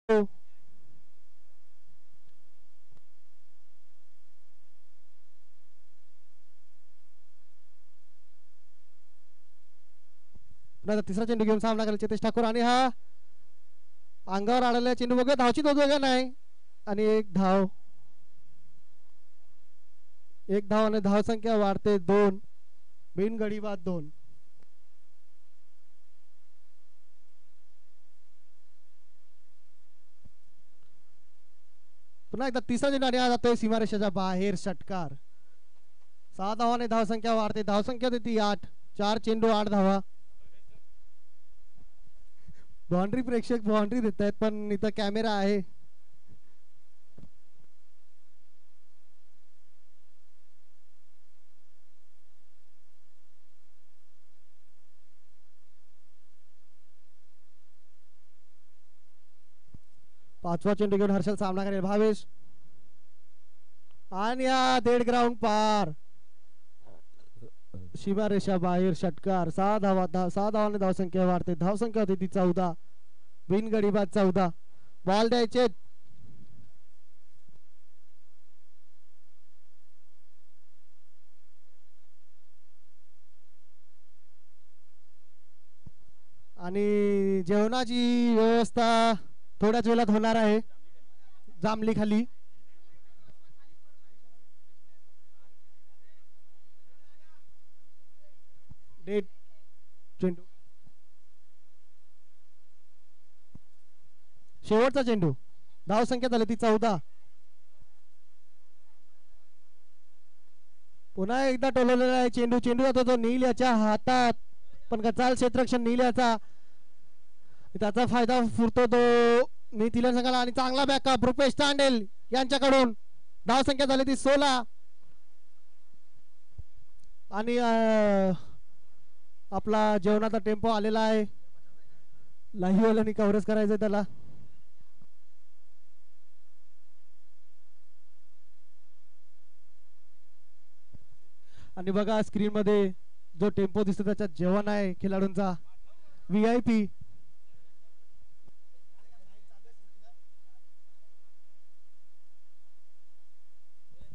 तिसरा चेंडू घेऊन सामना करायला चेतेश ठाकूर आणि हा अंगावर आलेला चेंडू बघूया धावची दोघं नाही आणि एक धाव आणि धाव संख्या वाढते 2 बिनगडी बाद 2. पुन्हा एकदा तिसरा चेंडू आणि जातोय सीमारेषेच्या बाहेर षटकार. 6 धावाने धाव संख्या वाढते. धाव संख्या होती 8. 4 चेंडू 8 धावा. बाउंड्री प्रेक्षक बाउंड्री देत आहेत पण इथं कॅमेरा आहे. पाचवा चेंडू घेऊन हर्षल सामना करेल भावेश आणि या 1.5 ग्राउंड पार. सीमारेषा बाहेर षटकार. 6 धावाने धावसंख्या वाढते. धावसंख्या होती ती 14. बिनगडी बाद 14. बॉल द्यायचे. आणि जेवणाची व्यवस्था थोड्याच वेळात होणार आहे जांभली खाली. चेंडू शेवटचा चेंडू. धाव संख्या झाली ती 14. पुन्हा एकदा टोलवलेला आहे चेंडू. चेंडू जातो तो नील याच्या हातात पण गचाल क्षेत्ररक्षण नील याचा त्याचा फायदा फुरतो तो नीतीला संघाला आणि चांगला बॅकअप रुपेश तांडेल यांच्याकडून. धाव संख्या झाली ती 16 आणि आपला जेवणाचा टेम्पो आलेला आहे. लाईव्हवाल्यांनी कव्हरेज करायचंय त्याला. आणि बघा स्क्रीन मध्ये जो टेम्पो दिसतो त्याच्यात जेवण आहे खेळाडूंचा VIP.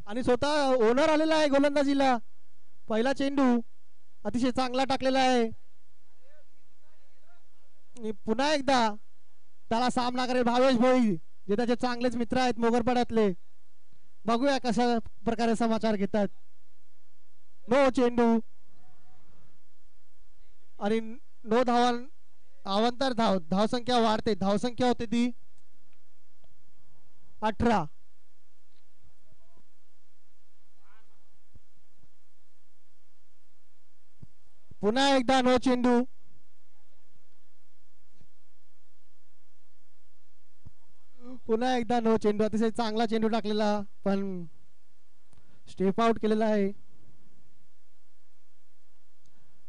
आणि स्वतः ओनर आलेला आहे गोलंदाजीला. पहिला चेंडू अतिशय चांगला टाकलेला आहे. पुन्हा एकदा त्याला सामना करेल भावेश भोई जे त्याचे चांगलेच मित्र आहेत मोगरपाड्यातले. बघूया कशा प्रकारे समाचार घेतात. नो चेंडू आणि नो धावा. अवांतर धाव संख्या वाढते. धाव संख्या होते ती 18. पुन्हा एकदा नो चेंडू. पुन्हा एकदा नो चेंडू. अतिशय चांगला चेंडू टाकलेला पण स्टेप आउट केलेला आहे.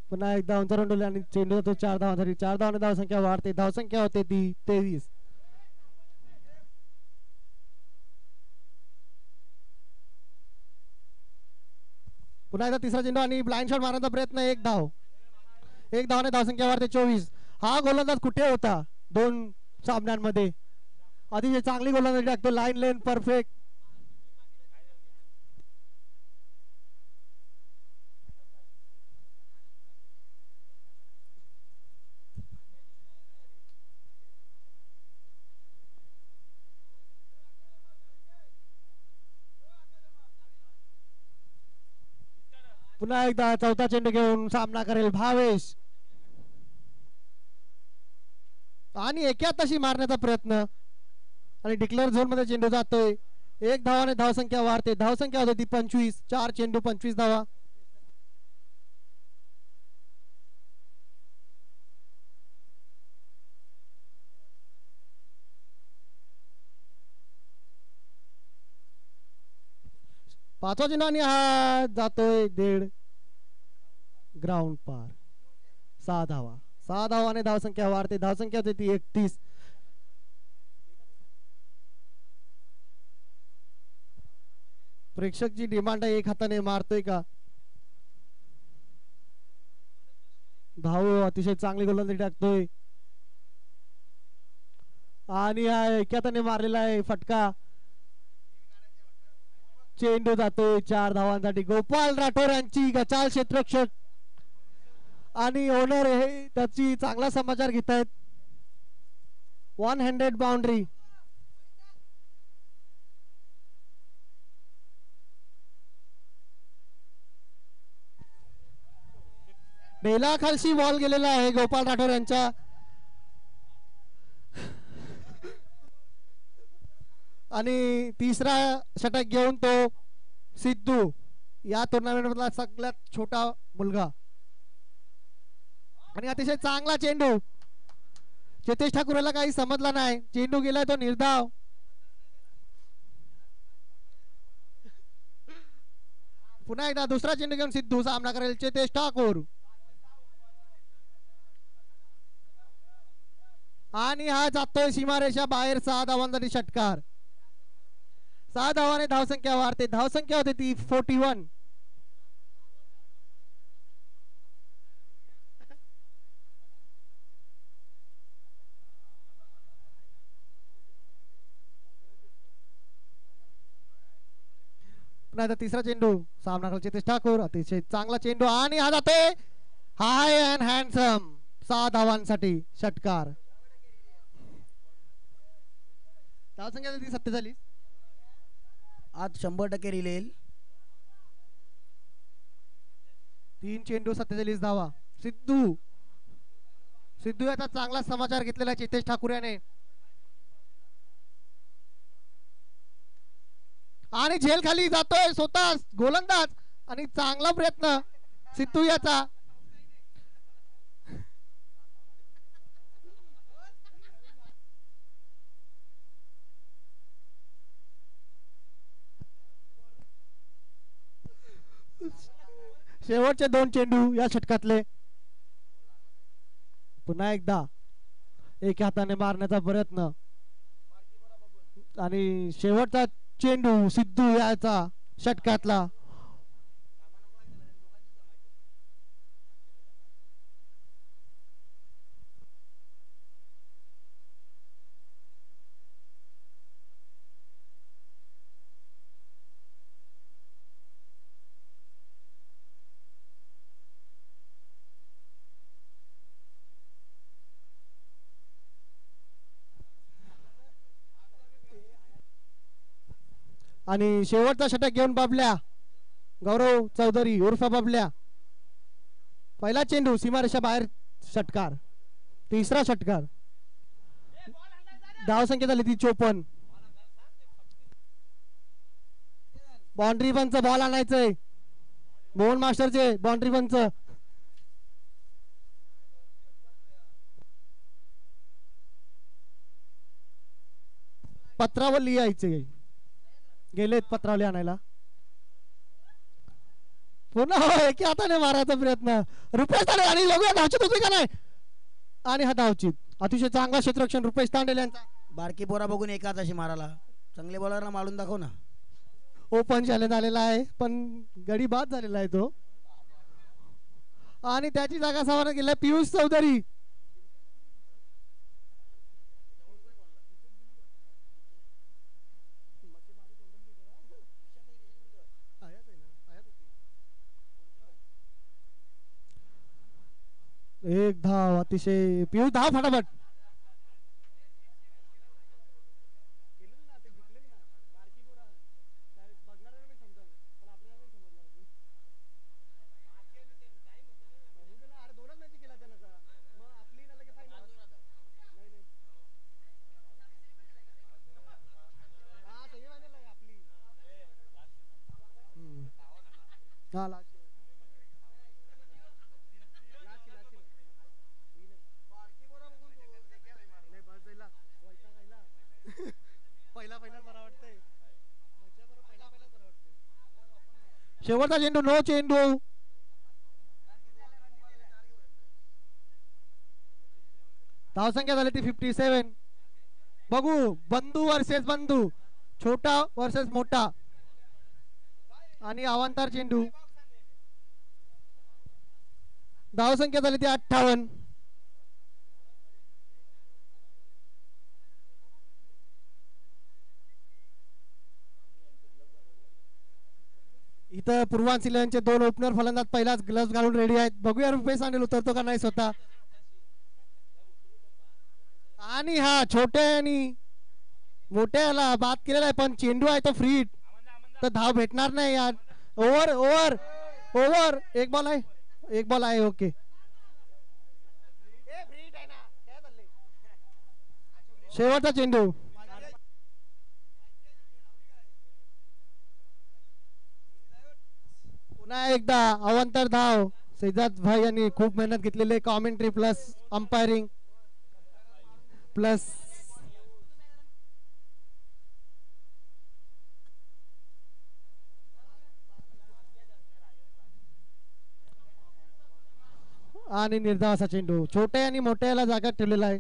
पुन्हा एकदा उंचारून आणि चेंडू होतो 4 धावांसाठी. 4 धावाने धाव संख्या वाढते. धाव संख्या होते ती 23. पुन्हा एकदा तिसरा चेंडू आणि ब्लाइंड शॉट मारण्याचा प्रयत्न. 1 धाव. 1 धावाने धावसंख्या वाढते 24. हा गोलंदाज कुठे होता 2 सामन्यांमध्ये. अतिशय चांगली गोलंदाजी टाकतो. लाईन लेन परफेक्ट. पुन्हा एकदा चौथा चेंडू घेऊन सामना करेल भावेश आणि एका तशी मारण्याचा प्रयत्न आणि डिक्लेअर झोन मध्ये चेंडू जातोय. 1 धावाने धाव संख्या वाढते. धाव संख्या होती 25. 4 चेंडू 25 धावा. पाचवा चेंडू आणि हा जातोय 1.5 ग्राउंड पार. 6 धावा. 6 धावाने धाव संख्या वाढते. धाव संख्या होती ती 31. प्रेक्षकची डिमांड आहे 1 हाताने मारतोय का. धाव अतिशय चांगली गोलंदाजी टाकतोय आणि हा एकाताने मारलेला आहे फटका. चेंडू जातोय 4 धावांसाठी. गोपाल राठोड यांची गचाल क्षेत्ररक्षक आणि ओनर हे त्याची चांगला समाचार घेत आहेत. 100 बाउंड्री. बेला खालशी बॉल गेलेला आहे गोपाल राठोड यांच्या. आणि तिसरा षटक घेऊन तो सिद्धू, या टुर्नामेंट मधला सगळ्यात छोटा मुलगा. आणि अतिशय चांगला चेंडू. चेतेश ठाकूर याला काही समजला नाही. चेंडू गेलाय तो निर्धाव. पुन्हा एकदा दुसरा चेंडू घेऊन सिद्धू सामना करेल चेतेश ठाकूर. आणि हा जातोय सीमारेषा बाहेर. 6 धावांसाठी षटकार. 6 धावाने धावसंख्या वाढते. धावसंख्या होते ती 41. पुन्हा तिसरा चेंडू सामना करेल चेतेश ठाकूर. अतिशय चांगला चेंडू आणि हा जातोय हाय अँड हँडसम. 6 धावांसाठी षटकार. धावसंख्या 47. आज 100% रिलेल. 3 चेंडू 47 धावा. सिद्धू याचा चांगला समाचार घेतलेला चेतेश ठाकूर याने. आणि झेल खाली जातोय स्वतः गोलंदाज. आणि चांगला प्रयत्न सिद्धू याचा. शेवटचे 2 चेंडू या षटकातले. पुन्हा एकदा एक हाताने मारण्याचा प्रयत्न आणि शेवटचा चेंडू सिद्धू याचा षटकातला. आणि शेवटचा षटक घेऊन बाबल्या गौरव चौधरी उर्फ बाबल्या. पहिला चेंडू सीमारेषा बाहेर षटकार. तिसरा षटकार. धावसंख्या झाली ती 54. बाउंड्री पंच बॉल आणायचंय. मोहन मास्टरचे बाउंड्री पंच. पत्रावर लिहायचे. गेलेत पत्रावली आणायला. पुन्हा एका हाताने मारायचा प्रयत्न. रुपेश तांडेल आणि लोक धावचित होते का नाही. आणि हा धावचित. अतिशय चांगला क्षेत्ररक्षण रुपेश तांडेल यांचा. बारकी पोरा बघून एका हाताशी माराला. चांगले बॉलरला मारून दाखव ना. ओपन चॅलेंज आलेला आहे पण गडी बाद झालेला आहे तो. आणि त्याची जागा सावरण्यात गेला पियुष चौधरी. एक धाव. अतिशय पियुष धाव फटाफट. शेवटचा चेंडू. नो चेंडू. धावसंख्या झाली ती 57. बघू बंधू वर्सेस बंधू. छोटा वर्सेस मोठा. आणि अवांतर चेंडू. धावसंख्या झाली ती 58. इथं पूर्वांचलचे दोन ओपनर फलंदाज पहिलाच ग्लव्स घालून रेडी आहेत. बघूया रुपेश सांडेल उतरतो का नाही स्वतः. आणि हा छोट्या आणि मोठ्याला बाद केलेला आहे पण चेंडू आहे तो फ्री हिट तर धाव भेटणार नाही यार. ओव्हर ओव्हर ओव्हर एक बॉल आहे एक बॉल आहे. ओके शेवटचा चेंडू. पुन्हा एकदा अवंतर धाव. सैजाद भाई यांनी खूप मेहनत घेतलेली. कॉमेंट्री प्लस अंपायरिंग प्लस आणि निर्धाव असा चेंडू. छोट्या आणि मोठ्याला जागा ठेवलेला आहे.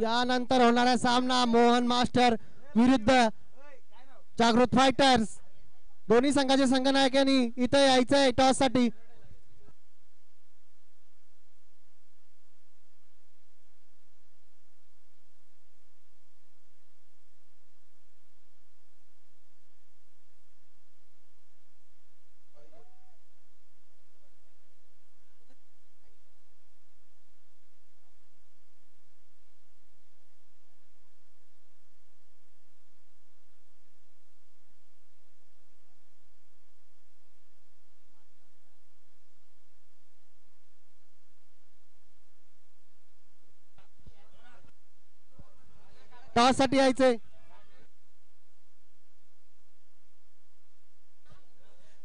यानंतर होणारा सामना मोहन मास्टर विरुद्ध जागृत फायटर्स. दोन्ही संघाचे संघनायकांनी इथे यायचं आहे टॉस साठी. टॉस साठी यायचंय.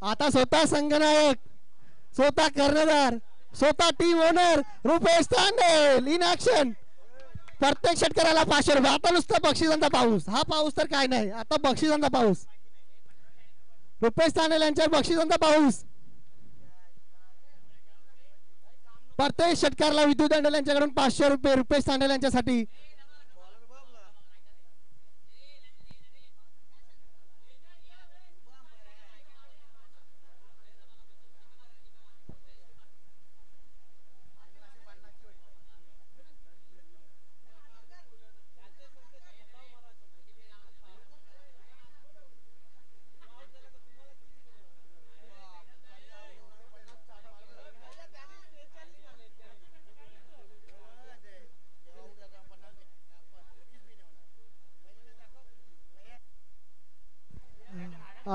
आता स्वतः संघनायक स्वतः कर्णधार स्वतः team owner Rupesh Tandel in action. प्रत्येक षटकाराला 500 रुपये. आता नुसतं बक्षिसांचा पाऊस. हा पाऊस तर काय नाही आता बक्षिसांचा पाऊस. रुपेश तांडेल यांच्यावर बक्षिसांचा पाऊस. प्रत्येक षटकाराला विद्युत तांडेल यांच्याकडून 500 रुपये रुपेश तांडेल यांच्यासाठी.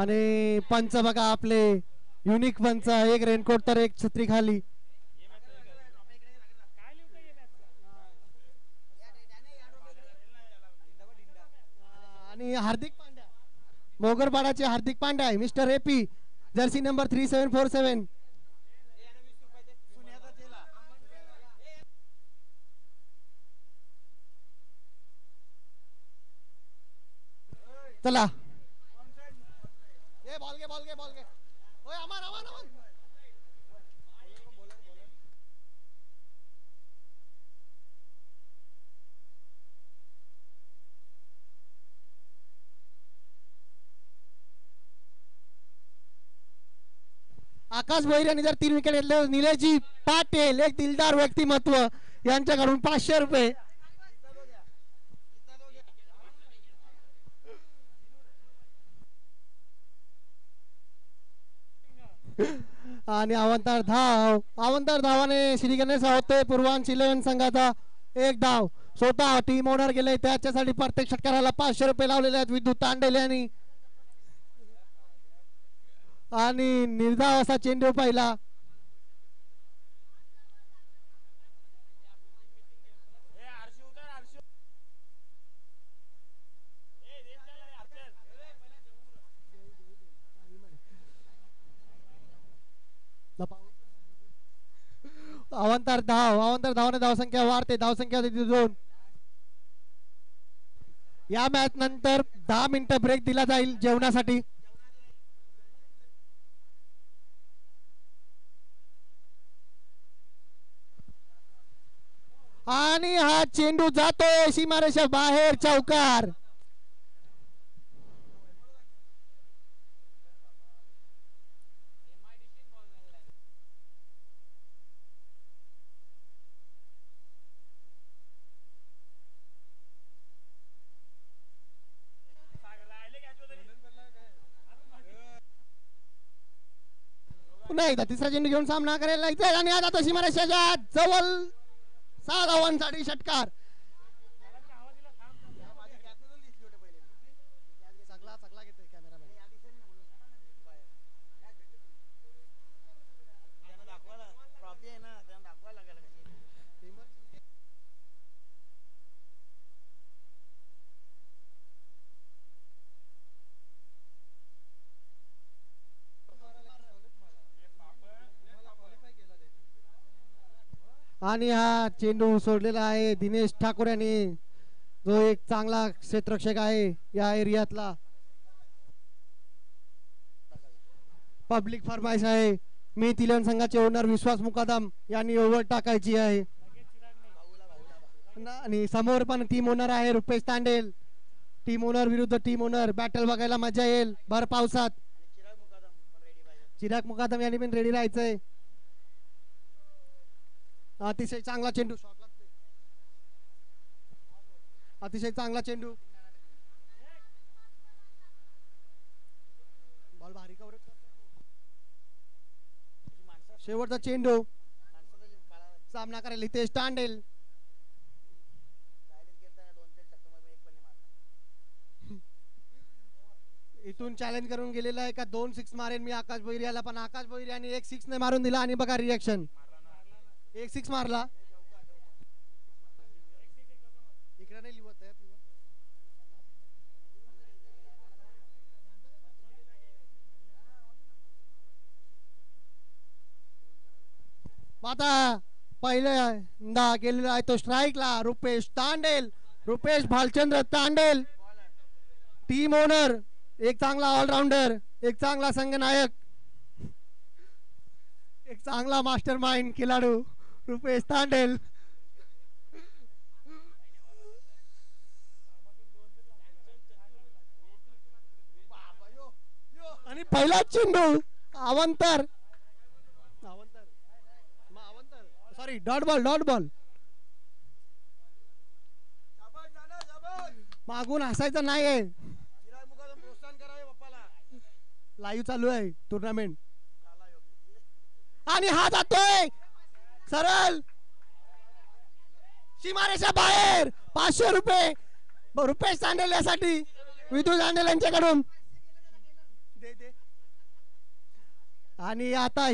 आणि पंच बघा आपले युनिक पंच. एक रेनकोट तर एक छत्री खाली. आणि हार्दिक पांड्या मोगरपाडाचे हार्दिक पांड्या आहे मिस्टर एपी जर्सी नंबर 3747. चला बॉल घे बॉल घे बॉल घे. ओय अमन अमन अमन. आकाश भोईर यांनी जर 3 विकेट घेतले. निलेशजी पाटील एक दिलदार व्यक्तिमत्व यांच्याकडून 500 रुपये. आणि अवंतर धावाने श्री गणेश होते पूर्वांचल 11 संघाचा एक धाव. स्वतः टीम ओनर गेले त्याच्यासाठी प्रत्येक षटकाराला 500 रुपये लावलेले आहेत विद्युत तांडेल यांनी. आणि निर्धाव असा चेंडू पहिला. अवंतर धावाने धावसंख्या वाढते. धावसंख्या 2. या मॅच नंतर 10 मिनिटं ब्रेक दिला जाईल जेवणासाठी. आणि हा चेंडू जातोय सीमारेषा बाहेर. चौकार. पुन्हा एकदा तिसरा चेंडू घेऊन सामना करायला लागतोय आणि आता तो सीमारेषेच्या जवळ 6 धावांसाठी षटकार. आणि हा चेंडू सोडलेला आहे दिनेश ठाकूर यांनी, जो एक चांगला क्षेत्ररक्षक आहे या एरियातला. पब्लिक फरमाईश आहे, मी तिलन संघाचे ओनर विश्वास मुकादम यांनी ओव्हर टाकायची आहे. आणि समोर पण टीम ओनर आहे रुपेश तांडेल. टीम ओनर विरुद्ध टीम ओनर बॅटल बघायला मजा येईल भर पावसात. चिराग मुकादम यांनी पण रेडी राहायचंय. अतिशय चांगला चेंडू, अतिशय चांगला चेंडू. बॉल भारी कव्हरेज. शेवटचा चेंडू सामना करायला हितेश तांडेल. इथून चॅलेंज करून गेलेला आहे का 2 6 मारेन मी आकाश भोईर, पण आकाश भोईर यांनी 1 6 ने मारून दिला. आणि बघा रिएक्शन, 1 6 मारला. इकडे नाही लिहत आहे. आता पहिल्यांदा गेलेला आहे तो स्ट्राईकला रुपेश तांडेल, रुपेश भालचंद्र तांडेल, टीम ओनर, एक चांगला ऑलराउंडर, एक चांगला संघनायक, एक चांगला मास्टर माइंड खिलाडू रुपेश तांडेल. आणि पहिला चेंडू अवंतर, sorry dot ball, dot ball. मागून हसायचं नाही आहे, लाईव्ह चालू आहे टुर्नामेंट. आणि हा जातोय सरळ सीमारेषा बाहेर. 500 रुपये रुपेश तांडेल यासाठी, विदू तांडेल यांच्याकडून. आणि आता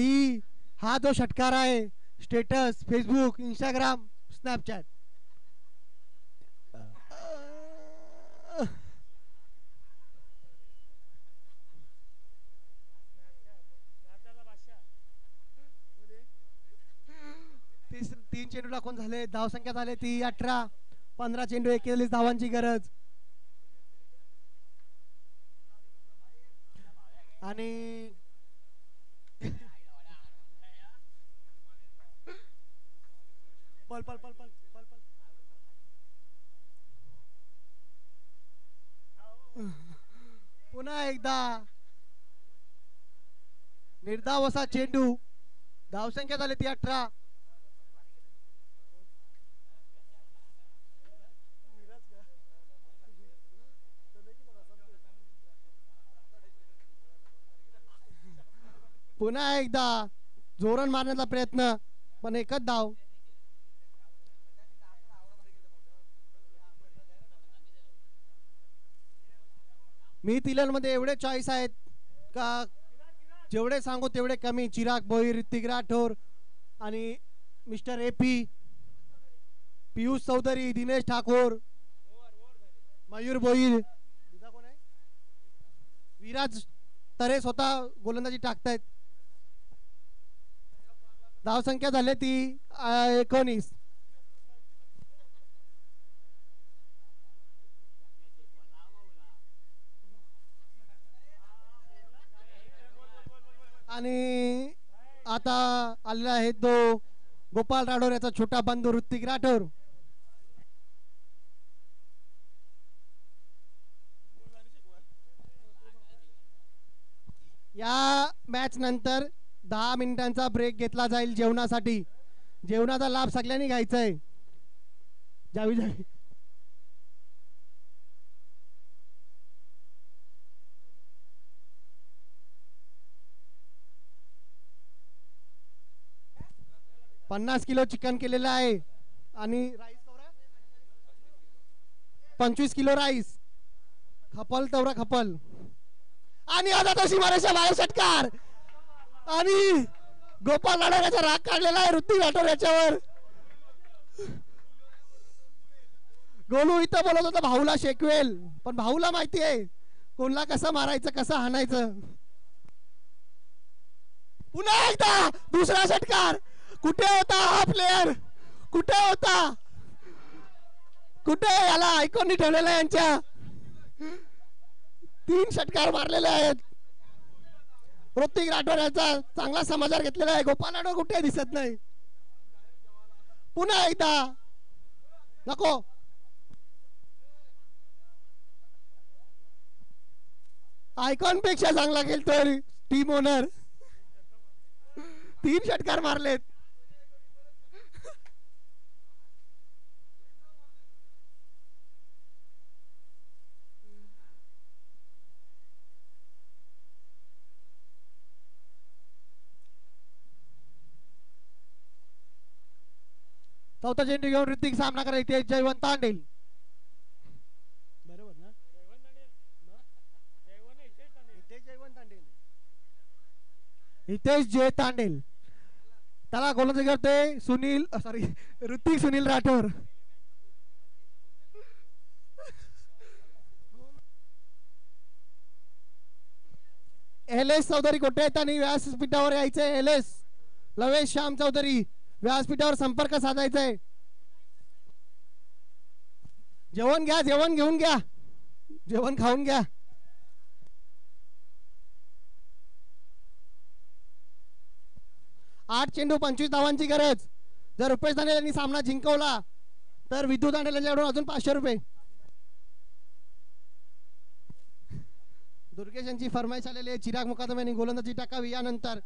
हा जो षटकार आहे स्टेटस फेसबुक, इंस्टाग्राम, स्नॅपचॅट, तीन चेंडू टाकून झाले. धाव संख्या झाले ती 18. 15 चेंडू 41 धावांची गरज. आणि पल पल पल पल पल पल पुन्हा एकदा निर्धाव असा चेंडू. धावसंख्या झाली ती 18. पुन्हा एकदा जोरान मारण्याचा प्रयत्न, पण एकच धाव. मी तिलन मध्ये एवढे चॉईस आहेत का जेवढे सांगू तेवढे कमी. चिराग भोईर, ऋतिक राठोर आणि मिस्टर AP, पियुष चौधरी, दिनेश ठाकूर, मयूर भोईर, विराज तरे स्वतः गोलंदाजी टाकतायत. धाव संख्या झाली ती 19. आणि आता आलेला आहे तो गोपाल राठोर याचा छोटा बंधू ऋतिक राठोर. या मॅच नंतर 10 मिनिटांचा ब्रेक घेतला जाईल जेवणासाठी. जेवणाचा लाभ सगळ्यांनी घ्यायचा आहे. जावी जावी. 50 किलो चिकन केलेलं आहे आणि राईस 25 किलो राईस खपल तेवढा खपल आणि आता तशी मारायचा बाहेर षटकार आणि गोपाल लाडोऱ्याचा राग काढलेला आहे ऋतिक राठोड याच्यावर. गोलू इथं बोलत होता भाऊला शेकवेल पण भाऊला माहिती आहे कोणला कसं मारायचं कसं हाणायचं. पुन्हा एकदा दुसरा षटकार. कुठे होता हा प्लेयर कुठे होता कुठे याला आयकॉननी ठेवलेला आहे यांच्या. 3 षटकार मारलेले आहेत. ऋतिक राठोड याचा चांगला समाचार घेतलेला आहे. गोपाल लाडो कुठे दिसत नाही. पुन्हा एकदा नको आयकॉन पेक्षा चांगला खेळतोय टीम ओनर. 3 षटकार मारलेत. चौथा चेंडू घेऊन ऋतिक सामना करायचे जयवंत तांडेल. बरोबर ना हितेश जय तांडेल. त्याला गोलंदाजी करते सुनील सॉरी ऋतिक सुनील राठोड. एलएस चौधरी कुठे आहेत आणि व्यासपीठावर यायचंय. एलएस लवेश श्याम चौधरी व्यासपीठावर संपर्क साधायचा आहे. जेवण घ्या जेवण घेऊन घ्या जेवण खाऊन घ्या. आठ चेंडू 25 धावांची गरज. जर रुपेश दांडेल यांनी सामना जिंकवला तर विद्युत दांडेल यांच्याकडून अजून 500 रुपये. दुर्गेश यांची फरमाईश आलेली आहे. चिराग मुकादम यांनी गोलंदाजी टाकावी. यानंतर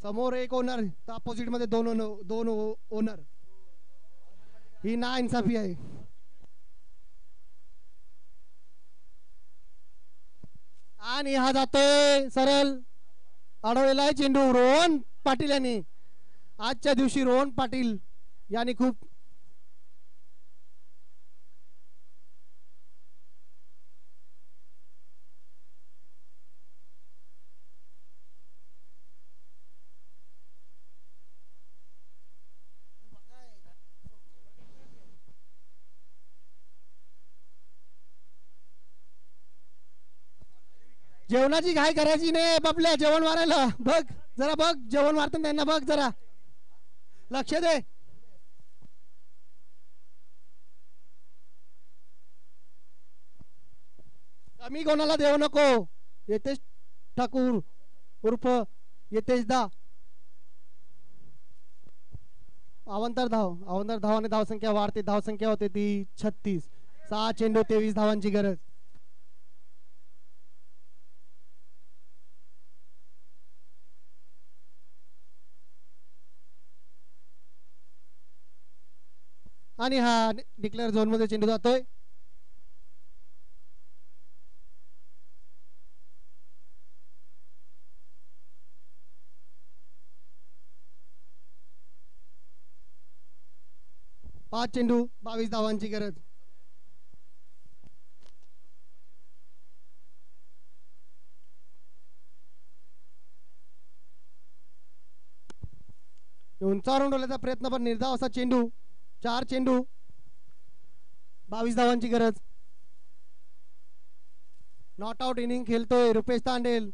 समोर एक ओनर तर अपोजिट मध्ये दोन ओनर. ही ना इन्साफी आहे. आणि हा जातोय सरळ अडवलेला आहे चेंडू. रोहन पाटील यांनी आजच्या दिवशी रोहन पाटील यांनी खूप जेवणाची घाई करायची नाही. बापल्या जेवण मारायला बघ जरा बघ जेवण मारताना त्यांना बघ जरा लक्ष दे. कमी कोणाला देऊ नको. येतेश ठाकूर उर्फ येतेश दा. अवंतर धाव आणि धावसंख्या वाढते. धावसंख्या होते ती 36. 6 चेंडू 23 धावांची गरज. आणि हा डिक्लेअर झोन मध्ये चेंडू जातोय. पाच चेंडू 22 धावांची गरज. उंचावरून डोल्याचा प्रयत्न पण निर्धाव असा चेंडू. 4 चेंडू 22 धावांची गरज. नॉट आउट इनिंग खेळतोय रुपेश तांडेल.